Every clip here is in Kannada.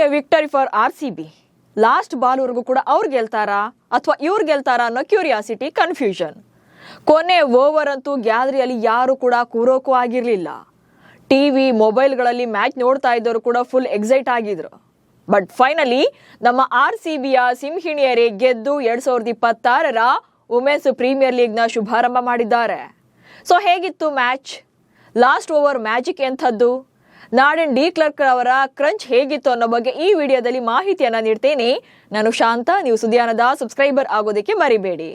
A victory for RCB. Last ಬಾಲ್ವರೆಗೂ ಕೂಡ ಅವ್ರು ಗೆಲ್ತಾರಾ ಅಥವಾ ಇವ್ರು ಗೆಲ್ತಾರಾ ಅನ್ನೋ ಕ್ಯೂರಿಯಾಸಿಟಿ, ಕನ್ಫ್ಯೂಷನ್. ಕೊನೆ ಓವರ್ ಅಂತೂ ಗ್ಯಾಲರಿಯಲ್ಲಿ ಯಾರು ಕೂಡ ಕೂರೋಕ್ಕೂ ಆಗಿರಲಿಲ್ಲ. ಟಿವಿ ಮೊಬೈಲ್ಗಳಲ್ಲಿ ಮ್ಯಾಚ್ ನೋಡ್ತಾ ಇದ್ದವರು ಕೂಡ ಫುಲ್ ಎಕ್ಸೈಟ್ ಆಗಿದ್ರು. ಬಟ್ ಫೈನಲಿ ನಮ್ಮ RCBಯ ಸಿಂಹಿಣಿಯರೇ ಗೆದ್ದು 2026ರ ವುಮೆನ್ಸ್ ಪ್ರೀಮಿಯರ್ ಲೀಗ್ನ ಶುಭಾರಂಭ ಮಾಡಿದ್ದಾರೆ. ಸೊ ಹೇಗಿತ್ತು ಮ್ಯಾಚ್? ಲಾಸ್ಟ್ ಓವರ್ ಮ್ಯಾಜಿಕ್ ಎಂಥದ್ದು? ನಾಡೆನ್ ಡಿ ಕ್ಲರ್ಕ್ ಅವರ ಕ್ರಂಚ್ ಹೇಗಿತ್ತು ಅನ್ನೋ ಬಗ್ಗೆ ಈ ವಿಡಿಯೋದಲ್ಲಿ ಮಾಹಿತಿಯನ್ನ ನೀಡ್ತೇನೆ. ನಾನು ಶಾಂತ. ನೀವು ಸುದ್ದಿಯಾನದ ಸಬ್ಸ್ಕ್ರೈಬರ್ ಆಗೋದಕ್ಕೆ ಮರಿಬೇಡಿ.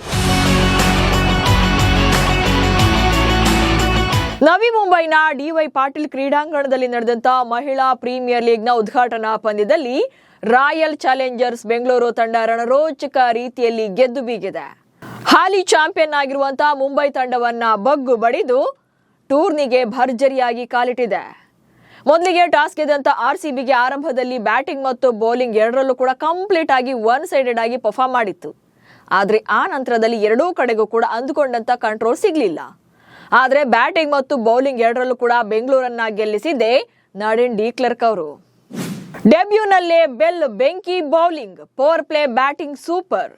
ನವಿ ಮುಂಬೈನ DY ಪಾಟೀಲ್ ಕ್ರೀಡಾಂಗಣದಲ್ಲಿ ನಡೆದಂತ ಮಹಿಳಾ ಪ್ರೀಮಿಯರ್ ಲೀಗ್ನ ಉದ್ಘಾಟನಾ ಪಂದ್ಯದಲ್ಲಿ ರಾಯಲ್ ಚಾಲೆಂಜರ್ಸ್ ಬೆಂಗಳೂರು ತಂಡ ರಣರೋಚಕ ರೀತಿಯಲ್ಲಿ ಗೆದ್ದು ಬೀಗಿದೆ. ಹಾಲಿ ಚಾಂಪಿಯನ್ ಆಗಿರುವಂತಹ ಮುಂಬೈ ತಂಡವನ್ನ ಬಗ್ಗು ಬಡಿದು ಟೂರ್ನಿಗೆ ಭರ್ಜರಿಯಾಗಿ ಕಾಲಿಟ್ಟಿದೆ. ಮೊದಲಿಗೆ ಟಾಸ್ ಗೆದ್ದಂತ RCBಗೆ ಆರಂಭದಲ್ಲಿ ಬ್ಯಾಟಿಂಗ್ ಮತ್ತು ಬೌಲಿಂಗ್ ಎರಡರಲ್ಲೂ ಕೂಡ ಕಂಪ್ಲೀಟ್ ಆಗಿ ಒನ್ ಸೈಡೆಡ್ ಆಗಿ ಪರ್ಫಾರ್ಮ್ ಮಾಡಿತ್ತು. ಆದ್ರೆ ಆ ನಂತರದಲ್ಲಿ ಎರಡೂ ಕಡೆಗೂ ಕೂಡ ಅಂದುಕೊಂಡಂತ ಕಂಟ್ರೋಲ್ ಸಿಗ್ಲಿಲ್ಲ. ಆದ್ರೆ ಬ್ಯಾಟಿಂಗ್ ಮತ್ತು ಬೌಲಿಂಗ್ ಎರಡರಲ್ಲೂ ಕೂಡ ಬೆಂಗಳೂರನ್ನ ಗೆಲ್ಲಿಸಿದ್ದೆ ನಾಡೆನ್ ಡಿ ಕ್ಲರ್ಕ್ ಅವರು. ಡೆಬ್ಯೂನಲ್ಲೇ ಬೆಂಕಿ bowling, power play batting super.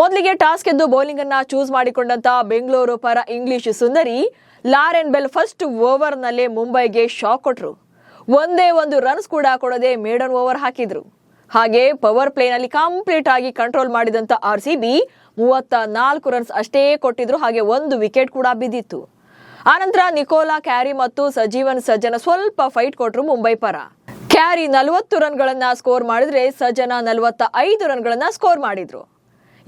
ಮೊದಲಿಗೆ ಟಾಸ್ ಗೆದ್ದು ಬೌಲಿಂಗ್ ಅನ್ನ ಚೂಸ್ ಮಾಡಿಕೊಂಡಂತ ಬೆಂಗಳೂರು ಪರ ಇಂಗ್ಲಿಷ್ ಸುಂದರಿ ಲಾರೆನ್ ಬೆಲ್ ಫಸ್ಟ್ ಓವರ್ ನಲ್ಲೇ ಮುಂಬೈಗೆ ಶಾಕ್ ಕೊಟ್ರು. ಒಂದೇ ಒಂದು ರನ್ಸ್ ಕೂಡ ಕೊಡದೆ ಮೇಡನ್ ಓವರ್ ಹಾಕಿದ್ರು. ಹಾಗೆ ಪವರ್ ಪ್ಲೇನಲ್ಲಿ ಕಂಪ್ಲೀಟ್ ಆಗಿ ಕಂಟ್ರೋಲ್ ಮಾಡಿದಂತ RCB 34 ರನ್ಸ್ ಅಷ್ಟೇ ಕೊಟ್ಟಿದ್ರು. ಹಾಗೆ ಒಂದು ವಿಕೆಟ್ ಕೂಡ ಬಿದ್ದಿತ್ತು. ಆನಂತರ ನಿಕೋಲಾ ಕ್ಯಾರಿ ಮತ್ತು ಸಜೀವನ್ ಸಜ್ಜನ ಸ್ವಲ್ಪ ಫೈಟ್ ಕೊಟ್ರು ಮುಂಬೈ ಪರ. ಕ್ಯಾರಿ 40 ರನ್ಗಳನ್ನ ಸ್ಕೋರ್ ಮಾಡಿದ್ರೆ ಸಜ್ಜನ 45 ರನ್ಗಳನ್ನ ಸ್ಕೋರ್ ಮಾಡಿದ್ರು.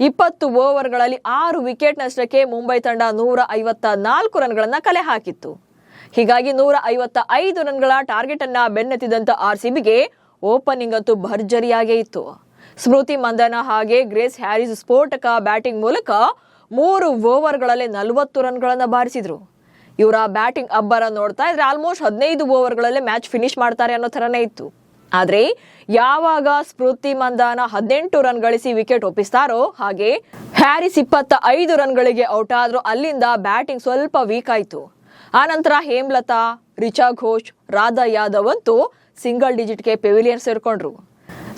20 ಓವರ್ಗಳಲ್ಲಿ 6 ವಿಕೆಟ್ ನಷ್ಟಕ್ಕೆ ಮುಂಬೈ ತಂಡ 154 ರನ್ಗಳನ್ನ ಕಲೆ ಹಾಕಿತ್ತು. ಹೀಗಾಗಿ 155 ರನ್ಗಳ ಟಾರ್ಗೆಟ್ ಅನ್ನ ಬೆನ್ನತ್ತಿದಂತ RCBಗೆ ಓಪನಿಂಗ್ ಅಂತೂ ಭರ್ಜರಿಯಾಗೇ ಇತ್ತು. ಸ್ಮೃತಿ ಮಂದನ ಹಾಗೆ ಗ್ರೇಸ್ ಹ್ಯಾರಿಸ್ ಸ್ಫೋಟಕ ಬ್ಯಾಟಿಂಗ್ ಮೂಲಕ 3 ಓವರ್ಗಳಲ್ಲೇ 40 ರನ್ಗಳನ್ನ ಬಾರಿಸಿದ್ರು. ಇವರ ಬ್ಯಾಟಿಂಗ್ ಅಬ್ಬರ ನೋಡ್ತಾ ಇದ್ರೆ ಆಲ್ಮೋಸ್ಟ್ 15 ಓವರ್ಗಳಲ್ಲೇ ಮ್ಯಾಚ್ ಫಿನಿಶ್ ಮಾಡ್ತಾರೆ ಅನ್ನೋ ತರನೇ ಇತ್ತು. ಆದ್ರೆ ಯಾವಾಗ ಸ್ಮೃತಿ ಮಂದಾನ 18 ರನ್ ಗಳಿಸಿ ವಿಕೆಟ್ ಒಪ್ಪಿಸ್ತಾರೋ ಹಾಗೆ ಹ್ಯಾರಿಸ್ 25 ರನ್ಗಳಿಗೆ ಔಟ್ ಆದ್ರೂ ಅಲ್ಲಿಂದ ಬ್ಯಾಟಿಂಗ್ ಸ್ವಲ್ಪ ವೀಕ್ ಆಯ್ತು. ಆನಂತರ ಹೇಮ್ಲತಾ, ರಿಚಾ ಘೋಷ್, ರಾಧಾ ಯಾದವ್ ಅಂತೂ ಸಿಂಗಲ್ ಡಿಜಿಟ್ಗೆ ಪೆವಿಲಿಯನ್ ಸೇರ್ಕೊಂಡ್ರು.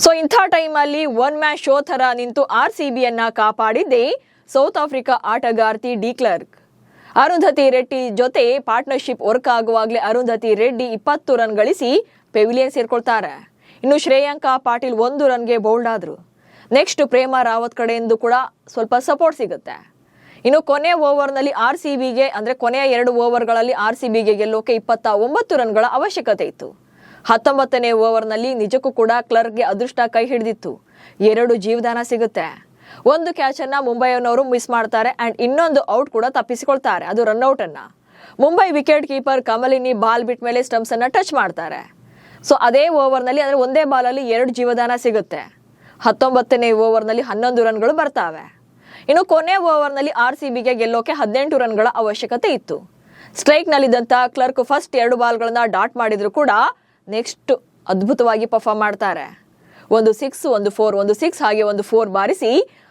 ಸೊ ಇಂಥ ಟೈಮಲ್ಲಿ ಒನ್ ಮ್ಯಾನ್ ಶೋ ತರ ನಿಂತು RCBಯನ್ನ ಕಾಪಾಡಿದ್ದೇ ಸೌತ್ ಆಫ್ರಿಕಾ ಆಟಗಾರ್ತಿ ಡಿ ಕ್ಲರ್ಕ್. ಅರುಂಧತಿ ರೆಡ್ಡಿ ಜೊತೆ ಪಾರ್ಟ್ನರ್ಶಿಪ್ ವರ್ಕ್ ಆಗುವಾಗಲೇ ಅರುಂಧತಿ ರೆಡ್ಡಿ 20 ರನ್ ಗಳಿಸಿ ಪೆವಿಲಿಯನ್ ಸೇರ್ಕೊಳ್ತಾರೆ. ಇನ್ನು ಶ್ರೇಯಾಂಕಾ ಪಾಟೀಲ್ 1 ರನ್ಗೆ ಬೌಲ್ಡ್ ಆದ್ರು. ನೆಕ್ಸ್ಟ್ ಪ್ರೇಮಾ ರಾವತ್ ಕಡೆಯಿಂದ ಕೂಡ ಸ್ವಲ್ಪ ಸಪೋರ್ಟ್ ಸಿಗುತ್ತೆ. ಇನ್ನು ಕೊನೆಯ ಓವರ್ನಲ್ಲಿ RCBಗೆ ಅಂದ್ರೆ ಕೊನೆಯ 2 ಓವರ್ಗಳಲ್ಲಿ RCBಗೆ ಗೆಲ್ಲೋಕೆ 29 ರನ್ಗಳ ಅವಶ್ಯಕತೆ ಇತ್ತು. 19ನೇ ಓವರ್ನಲ್ಲಿ ನಿಜಕ್ಕೂ ಕೂಡ ಕ್ಲರ್ಕ್ಗೆ ಅದೃಷ್ಟ ಕೈ ಹಿಡಿದಿತ್ತು. 2 ಜೀವದಾನ ಸಿಗುತ್ತೆ. ಒಂದು ಕ್ಯಾಚ್ ಅನ್ನ ಮುಂಬೈನವರು ಮಿಸ್ ಮಾಡ್ತಾರೆ ಅಂಡ್ ಇನ್ನೊಂದು ಔಟ್ ಕೂಡ ತಪ್ಪಿಸಿಕೊಳ್ತಾರೆ, ಅದು ರನ್ಔಟ್ ಅನ್ನ. Mumbai wicket keeper Kamalini ball ಬಿಟ್ಟ ಮೇಲೆ ಸ್ಟಂಪ್ಸ್ ಅನ್ನ ಟಚ್ ಮಾಡ್ತಾರೆ. ಸೊ ಅದೇ ಓವರ್ನಲ್ಲಿ ಅಂದ್ರೆ ಒಂದೇ ಬಾಲಲ್ಲಿ 2 ಜೀವದಾನ ಸಿಗುತ್ತೆ. 19ನೇ ಓವರ್ನಲ್ಲಿ 11 ರನ್ಗಳು ಬರ್ತಾವೆ. ಇನ್ನು ಕೊನೆ ಓವರ್ನಲ್ಲಿ RCBಗೆ ಗೆಲ್ಲೋಕೆ 18 ರನ್ಗಳ ಅವಶ್ಯಕತೆ ಇತ್ತು. ಸ್ಟ್ರೈಕ್ ನಲ್ಲಿದ್ದಂತ ಕ್ಲರ್ಕ್ ಫಸ್ಟ್ 2 ಬಾಲ್ಗಳನ್ನ ಡಾಟ್ ಮಾಡಿದ್ರು ಕೂಡ ನೆಕ್ಸ್ಟ್ ಅದ್ಭುತವಾಗಿ ಪರ್ಫಾರ್ಮ್ ಮಾಡ್ತಾರೆ. ಒಂದು 6, ಒಂದು 4, ಒಂದು 6 ಹಾಗೆ ಒಂದು 4 ಬಾರಿಸಿ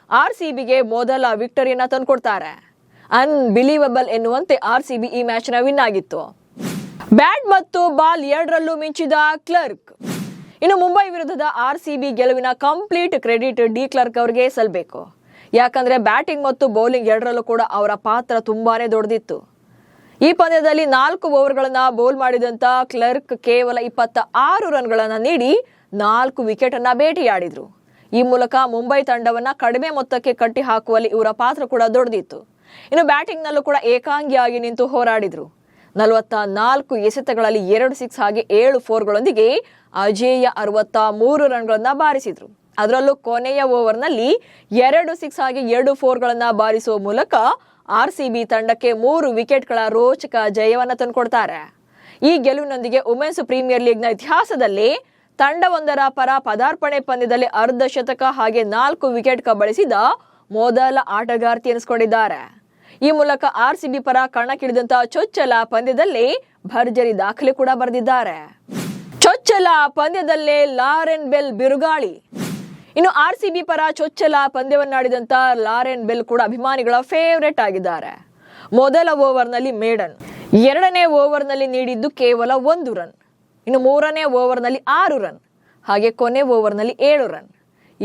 RCBಗೆ ಮೊದಲ ವಿಕ್ಟರಿಯನ್ನ ತಂದುಕೊಡ್ತಾರೆ. ಅನ್ಬಿಲೀವಬಲ್ ಎನ್ನುವಂತೆ RCB ಈ ಮ್ಯಾಚ್ ನ ವಿನ್ ಆಗಿತ್ತು. ಬ್ಯಾಟ್ ಮತ್ತು ಬಾಲ್ ಎರಡರಲ್ಲೂ ಮಿಂಚಿದ ಕ್ಲರ್ಕ್. ಇನ್ನು ಮುಂಬೈ ವಿರುದ್ಧದ RCB ಗೆಲುವಿನ ಕಂಪ್ಲೀಟ್ ಕ್ರೆಡಿಟ್ ಡಿ ಕ್ಲರ್ಕ್ ಅವರಿಗೆ ಸಲ್ಲಬೇಕು. ಯಾಕಂದ್ರೆ ಬ್ಯಾಟಿಂಗ್ ಮತ್ತು ಬೌಲಿಂಗ್ ಎರಡರಲ್ಲೂ ಕೂಡ ಅವರ ಪಾತ್ರ ತುಂಬಾನೇ ದೊಡ್ಡದಿತ್ತು. ಈ ಪಂದ್ಯದಲ್ಲಿ 4 ಓವರ್ಗಳನ್ನ ಬೌಲ್ ಮಾಡಿದಂತ ಕ್ಲರ್ಕ್ ಕೇವಲ 26 ರನ್ಗಳನ್ನ ನೀಡಿ 4 ವಿಕೆಟ್ ಅನ್ನ ಬೇಟೆಯಾಡಿದ್ರು. ಈ ಮೂಲಕ ಮುಂಬೈ ತಂಡವನ್ನ ಕಡಿಮೆ ಮೊತ್ತಕ್ಕೆ ಕಟ್ಟಿ ಹಾಕುವಲ್ಲಿ ಇವರ ಪಾತ್ರ ಕೂಡ ದೊಡ್ಡದಿತ್ತು. ಇನ್ನು ಬ್ಯಾಟಿಂಗ್ ನಲ್ಲೂ ಕೂಡ ಏಕಾಂಗಿಯಾಗಿ ನಿಂತು ಹೋರಾಡಿದ್ರು. 44 ಎಸೆತಗಳಲ್ಲಿ 2 6 ಹಾಗೆ 7 4ಗಳೊಂದಿಗೆ ಅಜೇಯ 63 ರನ್ಗಳನ್ನ ಬಾರಿಸಿದ್ರು. ಅದರಲ್ಲೂ ಕೊನೆಯ ಓವರ್ನಲ್ಲಿ 2 6 ಹಾಗೆ 2 4ಗಳನ್ನ ಬಾರಿಸುವ ಮೂಲಕ RCB ತಂಡಕ್ಕೆ 3 ವಿಕೆಟ್ಗಳ ರೋಚಕ ಜಯವನ್ನ ತಂದುಕೊಡ್ತಾರೆ. ಈ ಗೆಲುವಿನೊಂದಿಗೆ ವುಮೆನ್ಸ್ ಪ್ರೀಮಿಯರ್ ಲೀಗ್ನ ಇತಿಹಾಸದಲ್ಲಿ ತಂಡವೊಂದರ ಪರ ಪದಾರ್ಪಣೆ ಪಂದ್ಯದಲ್ಲಿ ಅರ್ಧ ಶತಕ ಹಾಗೆ 4 ವಿಕೆಟ್ ಕಬಳಿಸಿದ ಮೊದಲ ಆಟಗಾರ್ತಿ ಎನಿಸಿಕೊಂಡಿದ್ದಾರೆ. ಈ ಮೂಲಕ RCB ಪರ ಕಣಕ್ಕಿಳಿದಂತಹ ಚೊಚ್ಚಲ ಪಂದ್ಯದಲ್ಲಿ ಭರ್ಜರಿ ದಾಖಲೆ ಕೂಡ ಬರೆದಿದ್ದಾರೆ. ಚೊಚ್ಚಲ ಪಂದ್ಯದಲ್ಲೇ ಲಾರೆನ್ ಬೆಲ್ ಬಿರುಗಾಳಿ. ಇನ್ನು RCB ಪರ ಚೊಚ್ಚಲ ಪಂದ್ಯವನ್ನಾಡಿದಂತ ಲಾರೆನ್ ಬೆಲ್ ಕೂಡ ಅಭಿಮಾನಿಗಳ ಫೇವರೇಟ್ ಆಗಿದ್ದಾರೆ. ಮೊದಲ ಓವರ್ನಲ್ಲಿ ಮೇಡನ್, 2ನೇ ಓವರ್ನಲ್ಲಿ ನೀಡಿದ್ದು ಕೇವಲ 1 ರನ್, ಇನ್ನು 3ನೇ ಓವರ್ನಲ್ಲಿ 6 ರನ್, ಹಾಗೆ ಕೊನೆ ಓವರ್ನಲ್ಲಿ 7 ರನ್.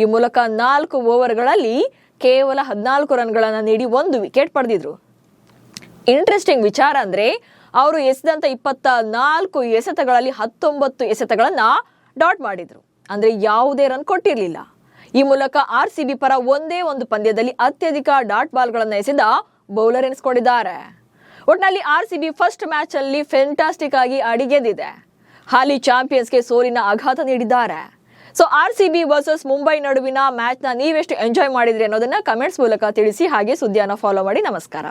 ಈ ಮೂಲಕ 4 ಓವರ್ಗಳಲ್ಲಿ ಕೇವಲ 14 ರನ್ಗಳನ್ನು ನೀಡಿ 1 ವಿಕೆಟ್ ಪಡೆದಿದ್ರು. ಇಂಟ್ರೆಸ್ಟಿಂಗ್ ವಿಚಾರ ಅಂದ್ರೆ ಅವರು ಎಸೆದಂತ 24 ಎಸೆತಗಳಲ್ಲಿ 19 ಎಸೆತಗಳನ್ನ ಡಾಟ್ ಮಾಡಿದ್ರು. ಅಂದ್ರೆ ಯಾವುದೇ ರನ್ ಕೊಟ್ಟಿರಲಿಲ್ಲ. ಈ ಮೂಲಕ RCB ಪರ ಒಂದೇ ಒಂದು ಪಂದ್ಯದಲ್ಲಿ ಅತ್ಯಧಿಕ ಡಾಟ್ ಬಾಲ್ಗಳನ್ನು ಎಸೆದ ಬೌಲರ್ ಎನಿಸಿಕೊಂಡಿದ್ದಾರೆ. ಒಟ್ಟಿನಲ್ಲಿ RCB ಫಸ್ಟ್ ಮ್ಯಾಚ್ ಅಲ್ಲಿ ಫ್ಯಾಂಟಾಸ್ಟಿಕ್ ಆಗಿ ಆಡಿ ಗೆದ್ದಿದೆ. ಹಾಲಿ ಚಾಂಪಿಯನ್ಸ್ಗೆ ಸೋಲಿನ ಆಘಾತ ನೀಡಿದ್ದಾರೆ. ಸೊ RCB ವರ್ಸಸ್ ಮುಂಬೈ ನಡುವಿನ ಮ್ಯಾಚ್ನ ನೀವೆಷ್ಟು ಎಂಜಾಯ್ ಮಾಡಿದ್ರಿ ಅನ್ನೋದನ್ನ ಕಮೆಂಟ್ಸ್ ಮೂಲಕ ತಿಳಿಸಿ. ಹಾಗೆ ಸುದ್ದಿಯನ್ನು ಫಾಲೋ ಮಾಡಿ. ನಮಸ್ಕಾರ.